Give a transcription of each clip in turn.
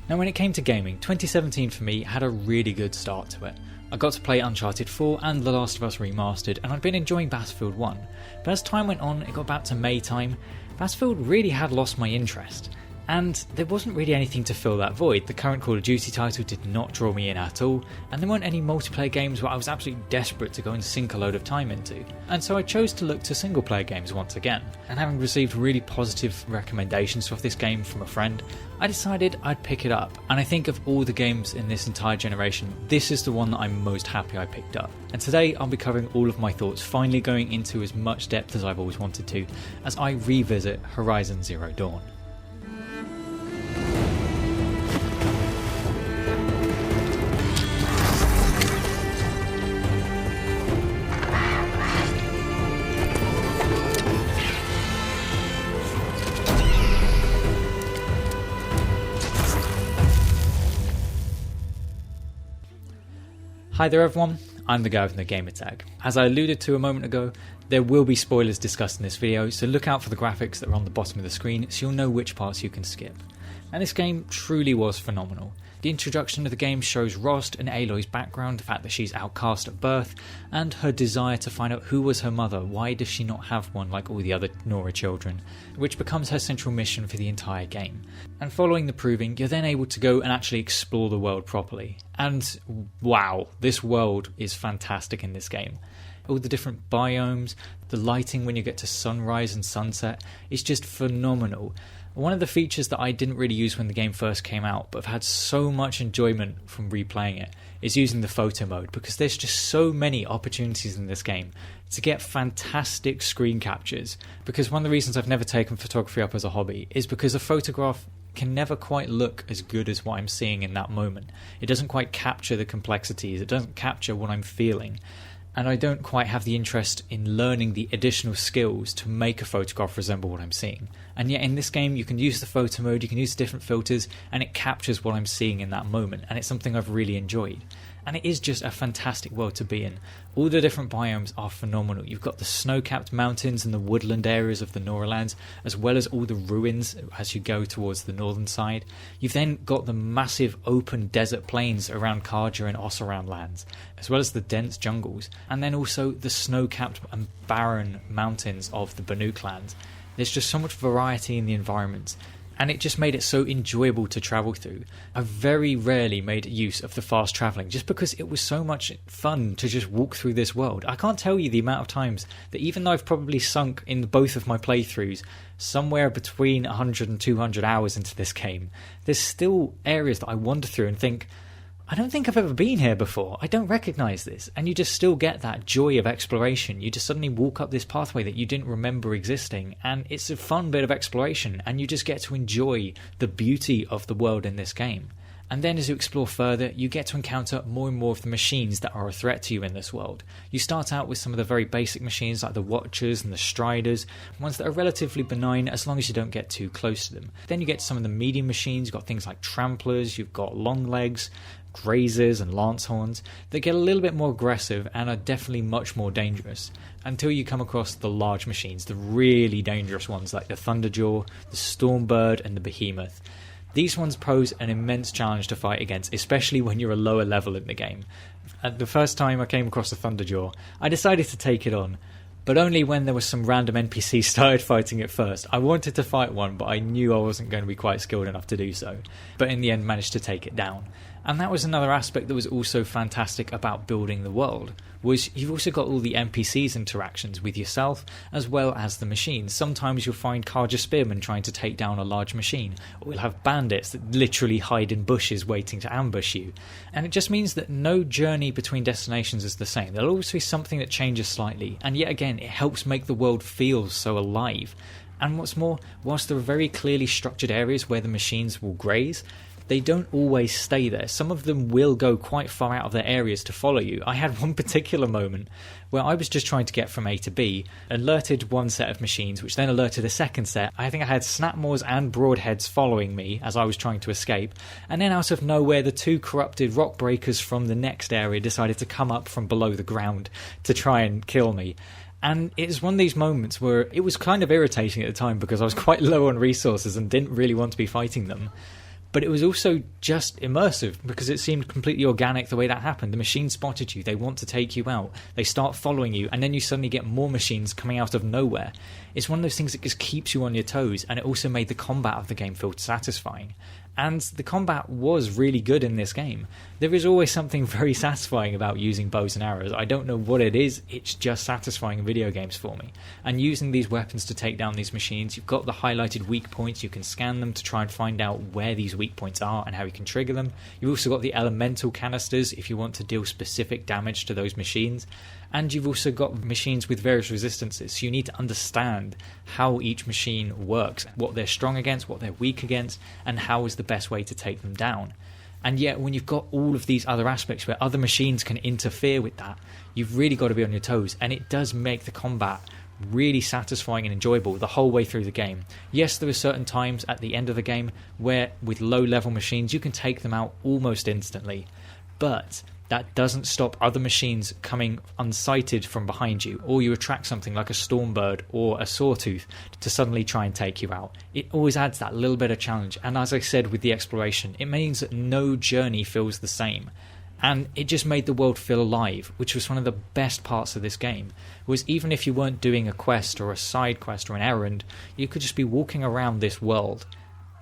Now when it came to gaming, 2017 for me had a really good start to it. I got to play Uncharted 4 and The Last of Us Remastered, and I'd been enjoying Battlefield 1. But as time went on, it got back to May time, Battlefield really had lost my interest. And there wasn't really anything to fill that void. The current Call of Duty title did not draw me in at all, and there weren't any multiplayer games where I was absolutely desperate to go and sink a load of time into. And so I chose to look to single player games once again. And having received really positive recommendations of this game from a friend, I decided I'd pick it up. And I think of all the games in this entire generation, this is the one that I'm most happy I picked up. And today I'll be covering all of my thoughts, finally going into as much depth as I've always wanted to, as I revisit Horizon Zero Dawn. Hi there everyone, I'm the guy with no gamertag. As I alluded to a moment ago, there will be spoilers discussed in this video, so look out for the graphics that are on the bottom of the screen so you'll know which parts you can skip. And this game truly was phenomenal. The introduction of the game shows Rost and Aloy's background, the fact that she's outcast at birth, and her desire to find out who was her mother, why does she not have one like all the other Nora children, which becomes her central mission for the entire game. And following the proving, you're then able to go and actually explore the world properly. And wow, this world is fantastic in this game. All the different biomes, the lighting when you get to sunrise and sunset is just phenomenal. One of the features that I didn't really use when the game first came out, but I've had so much enjoyment from replaying it, is using the photo mode, because there's just so many opportunities in this game to get fantastic screen captures. Because one of the reasons I've never taken photography up as a hobby is because a photograph can never quite look as good as what I'm seeing in that moment. It doesn't quite capture the complexities, it doesn't capture what I'm feeling. And I don't quite have the interest in learning the additional skills to make a photograph resemble what I'm seeing. And yet in this game you can use the photo mode, you can use different filters, and it captures what I'm seeing in that moment, and it's something I've really enjoyed. And it is just a fantastic world to be in. All the different biomes are phenomenal. You've got the snow-capped mountains and the woodland areas of the Noralands, as well as all the ruins as you go towards the northern side. You've then got the massive open desert plains around Karja and Ossaran lands, as well as the dense jungles, and then also the snow-capped and barren mountains of the Banuk lands. There's just so much variety in the environments, and it just made it so enjoyable to travel through. I very rarely made use of the fast travelling just because it was so much fun to just walk through this world. I can't tell you the amount of times that even though I've probably sunk in both of my playthroughs somewhere between 100 and 200 hours into this game, there's still areas that I wander through and think, I don't think I've ever been here before. I don't recognise this. And you just still get that joy of exploration. You just suddenly walk up this pathway that you didn't remember existing, and it's a fun bit of exploration, and you just get to enjoy the beauty of the world in this game. And then as you explore further, you get to encounter more and more of the machines that are a threat to you in this world. You start out with some of the very basic machines like the Watchers and the Striders, ones that are relatively benign as long as you don't get too close to them. Then you get to some of the medium machines. You've got things like Tramplers, you've got Longlegs, Grazers and Lancehorns that get a little bit more aggressive and are definitely much more dangerous, until you come across the large machines, the really dangerous ones like the Thunderjaw, the Stormbird and the Behemoth. These ones pose an immense challenge to fight against, especially when you're a lower level in the game. And the first time I came across the Thunderjaw, I decided to take it on, but only when there was some random NPC started fighting it first. I wanted to fight one, but I knew I wasn't going to be quite skilled enough to do so, but in the end managed to take it down. And that was another aspect that was also fantastic about building the world, was you've also got all the NPCs interactions with yourself as well as the machines. Sometimes you'll find Karja Spearmen trying to take down a large machine, or you'll have bandits that literally hide in bushes waiting to ambush you. And it just means that no journey between destinations is the same. There'll always be something that changes slightly, and yet again it helps make the world feel so alive. And what's more, whilst there are very clearly structured areas where the machines will graze, they don't always stay there. Some of them will go quite far out of their areas to follow you. I had one particular moment where I was just trying to get from A to B, alerted one set of machines, which then alerted a second set. I think I had Snapmaws and Broadheads following me as I was trying to escape, and then out of nowhere the two corrupted rock breakers from the next area decided to come up from below the ground to try and kill me. And it's one of these moments where it was kind of irritating at the time because I was quite low on resources and didn't really want to be fighting them. But it was also just immersive because it seemed completely organic the way that happened. The machine spotted you, they want to take you out, they start following you, and then you suddenly get more machines coming out of nowhere. It's one of those things that just keeps you on your toes, and it also made the combat of the game feel satisfying. And the combat was really good in this game. There is always something very satisfying about using bows and arrows. I don't know what it is, it's just satisfying in video games for me. And using these weapons to take down these machines, you've got the highlighted weak points, you can scan them to try and find out where these weak points are and how you can trigger them. You've also got the elemental canisters if you want to deal specific damage to those machines. And you've also got machines with various resistances, so you need to understand how each machine works, what they're strong against, what they're weak against, and how is the best way to take them down. And yet, when you've got all of these other aspects where other machines can interfere with that, you've really got to be on your toes, and it does make the combat really satisfying and enjoyable the whole way through the game. Yes, there are certain times at the end of the game where, with low-level machines, you can take them out almost instantly, but that doesn't stop other machines coming unsighted from behind you, or you attract something like a stormbird or a sawtooth to suddenly try and take you out. It always adds that little bit of challenge, and as I said with the exploration, it means that no journey feels the same. And it just made the world feel alive, which was one of the best parts of this game. Was even if you weren't doing a quest or a side quest or an errand, you could just be walking around this world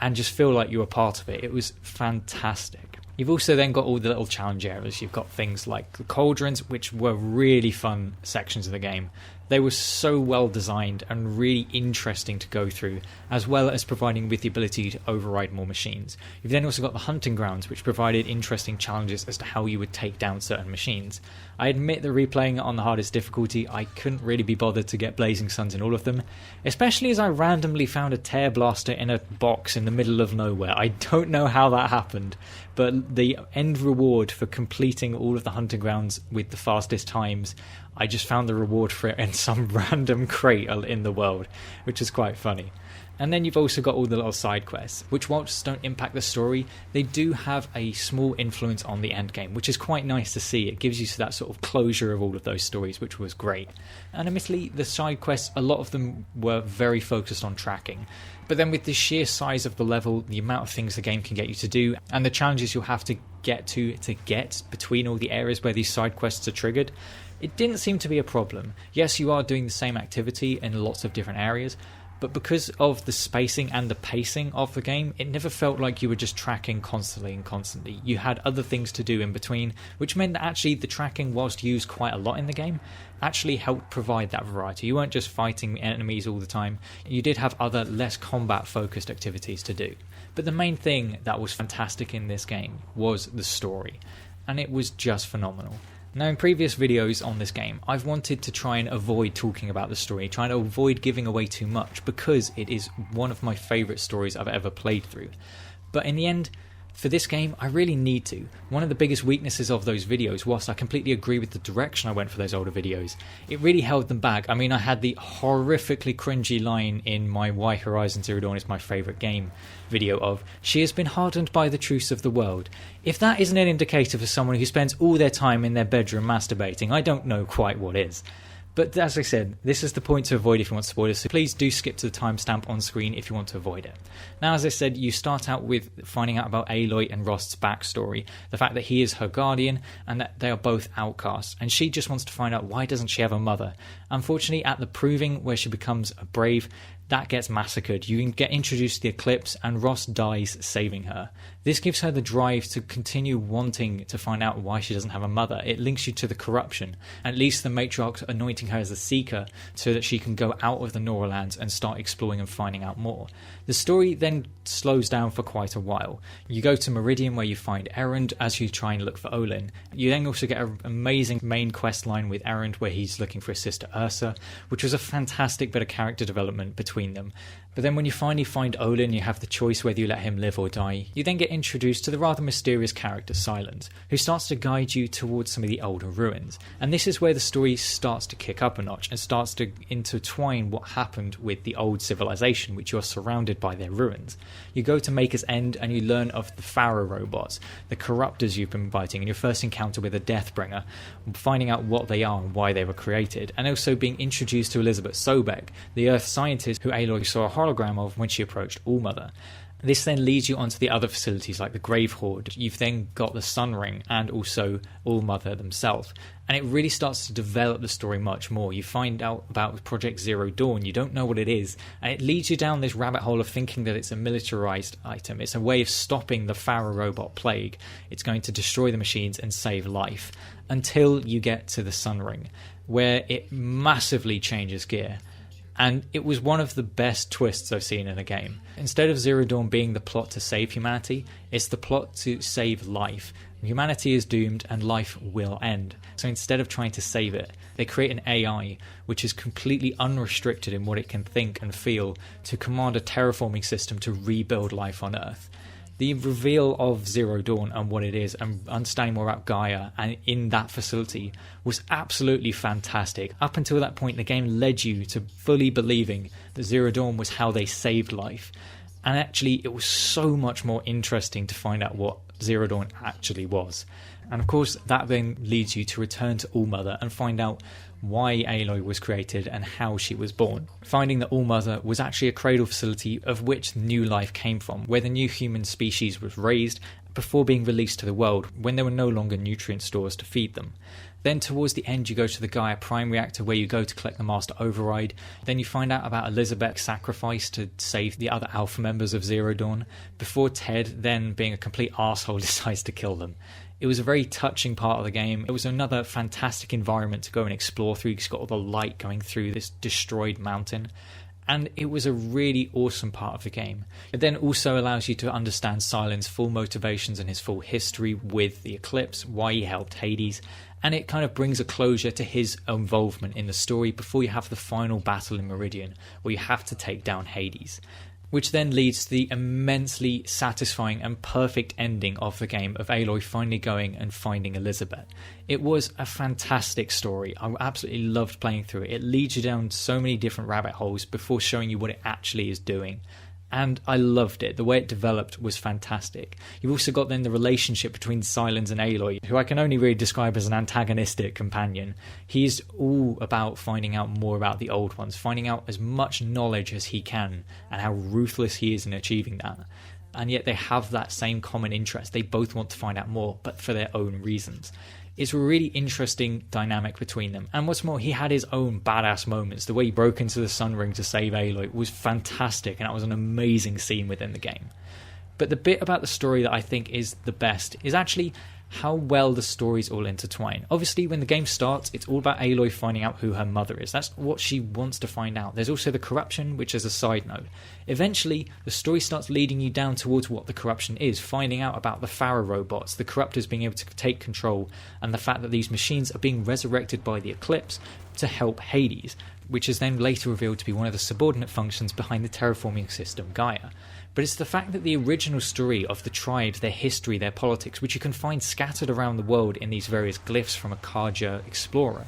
and just feel like you were part of it. It was fantastic. You've also then got all the little challenge areas. You've got things like the cauldrons, which were really fun sections of the game. They were so well designed and really interesting to go through, as well as providing with the ability to override more machines. You've then also got the hunting grounds, which provided interesting challenges as to how you would take down certain machines. I admit that replaying it on the hardest difficulty, I couldn't really be bothered to get Blazing Suns in all of them, especially as I randomly found a tear blaster in a box in the middle of nowhere. I don't know how that happened, but the end reward for completing all of the hunting grounds with the fastest times, I just found the reward for it in some random crate in the world, which is quite funny. And then you've also got all the little side quests, which whilst don't impact the story, they do have a small influence on the end game, which is quite nice to see. It gives you that sort of closure of all of those stories, which was great. And admittedly, the side quests, a lot of them were very focused on tracking. But then with the sheer size of the level, the amount of things the game can get you to do, and the challenges you'll have to get between all the areas where these side quests are triggered, it didn't seem to be a problem. Yes, you are doing the same activity in lots of different areas, but because of the spacing and the pacing of the game, it never felt like you were just tracking constantly. You had other things to do in between, which meant that actually the tracking, whilst used quite a lot in the game, actually helped provide that variety. You weren't just fighting enemies all the time, you did have other less combat focused activities to do. But the main thing that was fantastic in this game was the story, and it was just phenomenal. Now, in previous videos on this game, I've wanted to try and avoid talking about the story, trying to avoid giving away too much, because it is one of my favourite stories I've ever played through. But in the end, for this game, I really need to. One of the biggest weaknesses of those videos, whilst I completely agree with the direction I went for those older videos, it really held them back. I mean, I had the horrifically cringy line in my Why Horizon Zero Dawn is my favourite game video of, "She has been hardened by the truths of the world." If that isn't an indicator for someone who spends all their time in their bedroom masturbating, I don't know quite what is. But as I said, this is the point to avoid if you want spoilers, so please do skip to the timestamp on screen if you want to avoid it. Now, as I said, you start out with finding out about Aloy and Rost's backstory, the fact that he is her guardian and that they are both outcasts, and she just wants to find out why doesn't she have a mother. Unfortunately, at the Proving, where she becomes a brave, that gets massacred. You can get introduced to the Eclipse and Ross dies saving her. This gives her the drive to continue wanting to find out why she doesn't have a mother. It links you to the corruption. At least the Matriarch anointing her as a seeker so that she can go out of the Nora lands and start exploring and finding out more. The story then slows down for quite a while. You go to Meridian where you find Erend as you try and look for Olin. You then also get an amazing main quest line with Erend where he's looking for his sister Ursa, which was a fantastic bit of character development between them. But then when you finally find Olin, you have the choice whether you let him live or die. You then get introduced to the rather mysterious character Silence, who starts to guide you towards some of the older ruins. And this is where the story starts to kick up a notch and starts to intertwine what happened with the old civilization, which you're surrounded by their ruins. You go to Maker's End and you learn of the Pharaoh robots, the corruptors you've been fighting, and your first encounter with a Deathbringer, finding out what they are and why they were created, and also being introduced to Elizabeth Sobek, the Earth scientist who Aloy saw a hologram of when she approached Allmother. This then leads you onto the other facilities like the Grave Hoard. You've then got the Sun Ring and also All-Mother themselves. And it really starts to develop the story much more. You find out about Project Zero Dawn. You don't know what it is. And it leads you down this rabbit hole of thinking that it's a militarized item. It's a way of stopping the Pharaoh robot plague. It's going to destroy the machines and save life. Until you get to the Sun Ring, where it massively changes gear. And it was one of the best twists I've seen in a game. Instead of Zero Dawn being the plot to save humanity, it's the plot to save life. Humanity is doomed and life will end. So instead of trying to save it, they create an AI which is completely unrestricted in what it can think and feel to command a terraforming system to rebuild life on Earth. The reveal of Zero Dawn and what it is, and understanding more about Gaia and in that facility, was absolutely fantastic. Up until that point, the game led you to fully believing that Zero Dawn was how they saved life. And actually, it was so much more interesting to find out what Zero Dawn actually was. And of course, that then leads you to return to All-Mother and find out why Aloy was created and how she was born. Finding that All-Mother was actually a cradle facility of which new life came from, where the new human species was raised before being released to the world, when there were no longer nutrient stores to feed them. Then towards the end you go to the Gaia Prime Reactor, where you go to collect the Master Override. Then you find out about Elizabeth's sacrifice to save the other Alpha members of Zero Dawn, before Ted, then being a complete arsehole, decides to kill them. It was a very touching part of the game. It was another fantastic environment to go and explore through. You've got all the light going through this destroyed mountain. And it was a really awesome part of the game. It then also allows you to understand Silen's full motivations and his full history with the Eclipse, why he helped Hades, and it kind of brings a closure to his involvement in the story before you have the final battle in Meridian, where you have to take down Hades. Which then leads to the immensely satisfying and perfect ending of the game of Aloy finally going and finding Elizabeth. It was a fantastic story. I absolutely loved playing through it. It leads you down so many different rabbit holes before showing you what it actually is doing. And I loved it. The way it developed was fantastic. You've also got then the relationship between Silence and Aloy, who I can only really describe as an antagonistic companion. He's all about finding out more about the old ones, finding out as much knowledge as he can, and how ruthless he is in achieving that. And yet they have that same common interest. They both want to find out more, but for their own reasons. It's a really interesting dynamic between them. And what's more, he had his own badass moments. The way he broke into the Sun Ring to save Aloy was fantastic, and that was an amazing scene within the game. But the bit about the story that I think is the best is actually how well the stories all intertwine. Obviously, when the game starts, it's all about Aloy finding out who her mother is. That's what she wants to find out. There's also the corruption, which is a side note. Eventually, the story starts leading you down towards what the corruption is, finding out about the Pharaoh robots, the corruptors being able to take control, and the fact that these machines are being resurrected by the Eclipse to help Hades, which is then later revealed to be one of the subordinate functions behind the terraforming system Gaia. But it's the fact that the original story of the tribes, their history, their politics, which you can find scattered around the world in these various glyphs from a Kaja explorer,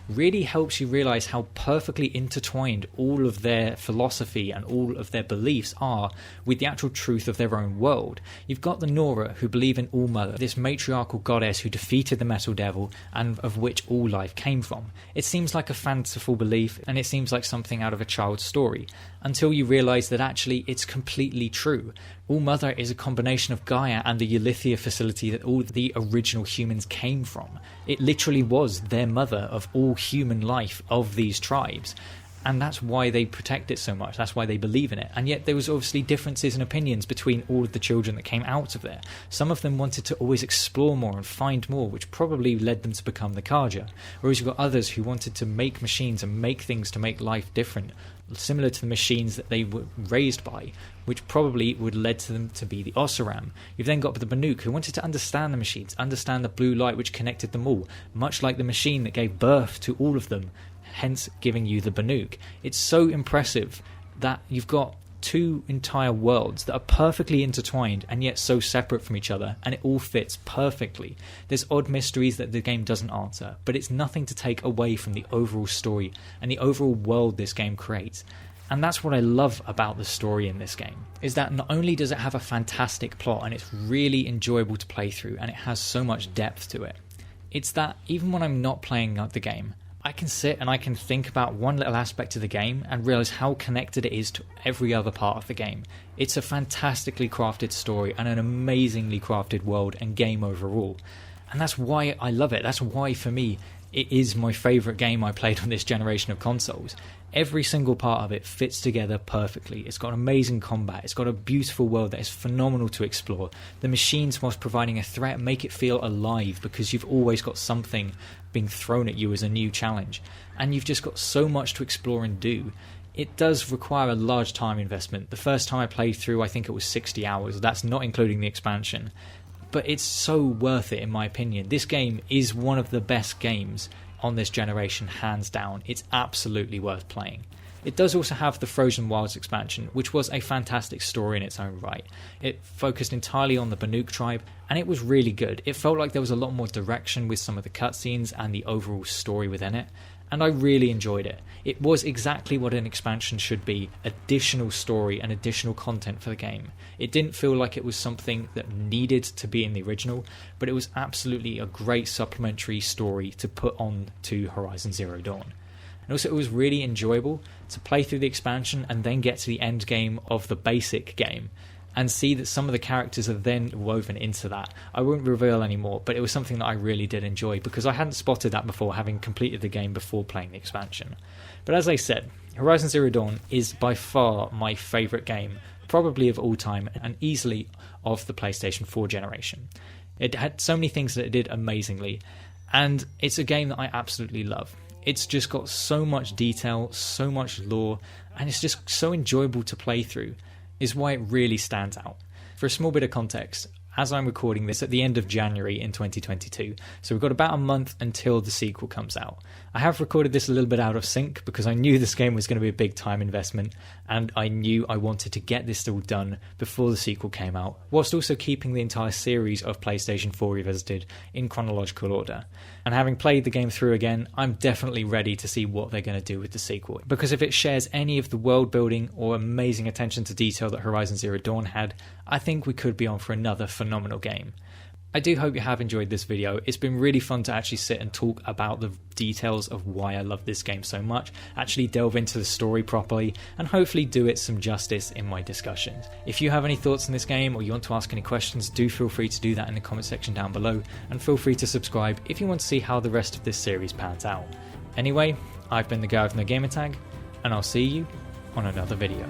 really helps you realise how perfectly intertwined all of their philosophy and all of their beliefs are with the actual truth of their own world. You've got the Nora, who believe in All-Mother, this matriarchal goddess who defeated the Metal Devil and of which all life came from. It seems like a fanciful belief, and it seems like something out of a child's story, until you realise that actually it's completely true. All-Mother is a combination of Gaia and the Eulythia facility that all the original humans came from. It literally was their mother of all human life of these tribes. And that's why they protect it so much. That's why they believe in it. And yet there was obviously differences in opinions between all of the children that came out of there. Some of them wanted to always explore more and find more, which probably led them to become the Kaja. Whereas you've got others who wanted to make machines and make things to make life different, similar to the machines that they were raised by, which probably would led to them to be the Oseram. You've then got the Banuk, who wanted to understand the machines, understand the blue light which connected them all, much like the machine that gave birth to all of them, hence giving you the Banuk. It's so impressive that you've got two entire worlds that are perfectly intertwined and yet so separate from each other, and it all fits perfectly. There's odd mysteries that the game doesn't answer, but it's nothing to take away from the overall story and the overall world this game creates. And that's what I love about the story in this game, is that not only does it have a fantastic plot and it's really enjoyable to play through and it has so much depth to it, it's that even when I'm not playing the game, I can sit and I can think about one little aspect of the game and realise how connected it is to every other part of the game. It's a fantastically crafted story and an amazingly crafted world and game overall. And that's why I love it. That's why, for me, it is my favourite game I played on this generation of consoles. Every single part of it fits together perfectly. It's got amazing combat. It's got a beautiful world that is phenomenal to explore. The machines, whilst providing a threat, make it feel alive because you've always got something being thrown at you as a new challenge. And you've just got so much to explore and do. It does require a large time investment. The first time I played through, I think it was 60 hours. That's not including the expansion. But it's so worth it, in my opinion. This game is one of the best games on this generation, hands down. It's absolutely worth playing. It does also have the Frozen Wilds expansion, which was a fantastic story in its own right. It focused entirely on the Banuk tribe, and it was really good. It felt like there was a lot more direction with some of the cutscenes and the overall story within it, and I really enjoyed it. It was exactly what an expansion should be: additional story and additional content for the game. It didn't feel like it was something that needed to be in the original, but it was absolutely a great supplementary story to put on to Horizon Zero Dawn. And also, it was really enjoyable to play through the expansion and then get to the end game of the basic game and see that some of the characters are then woven into that. I won't reveal any more, but it was something that I really did enjoy because I hadn't spotted that before, having completed the game before playing the expansion. But as I said, Horizon Zero Dawn is by far my favourite game, probably of all time, and easily of the PlayStation 4 generation. It had so many things that it did amazingly, and it's a game that I absolutely love. It's just got so much detail, so much lore, and it's just so enjoyable to play through, is why it really stands out. For a small bit of context, as I'm recording this at the end of January in 2022, so we've got about a month until the sequel comes out. I have recorded this a little bit out of sync because I knew this game was going to be a big time investment, and I knew I wanted to get this all done before the sequel came out, whilst also keeping the entire series of PlayStation 4 Revisited in chronological order. And having played the game through again, I'm definitely ready to see what they're going to do with the sequel, because if it shares any of the world building or amazing attention to detail that Horizon Zero Dawn had, I think we could be on for another phenomenal game. I do hope you have enjoyed this video. It's been really fun to actually sit and talk about the details of why I love this game so much, actually delve into the story properly, and hopefully do it some justice in my discussions. If you have any thoughts on this game or you want to ask any questions, do feel free to do that in the comment section down below, and feel free to subscribe if you want to see how the rest of this series pans out. Anyway, I've been the guy with no gamertag, and I'll see you on another video.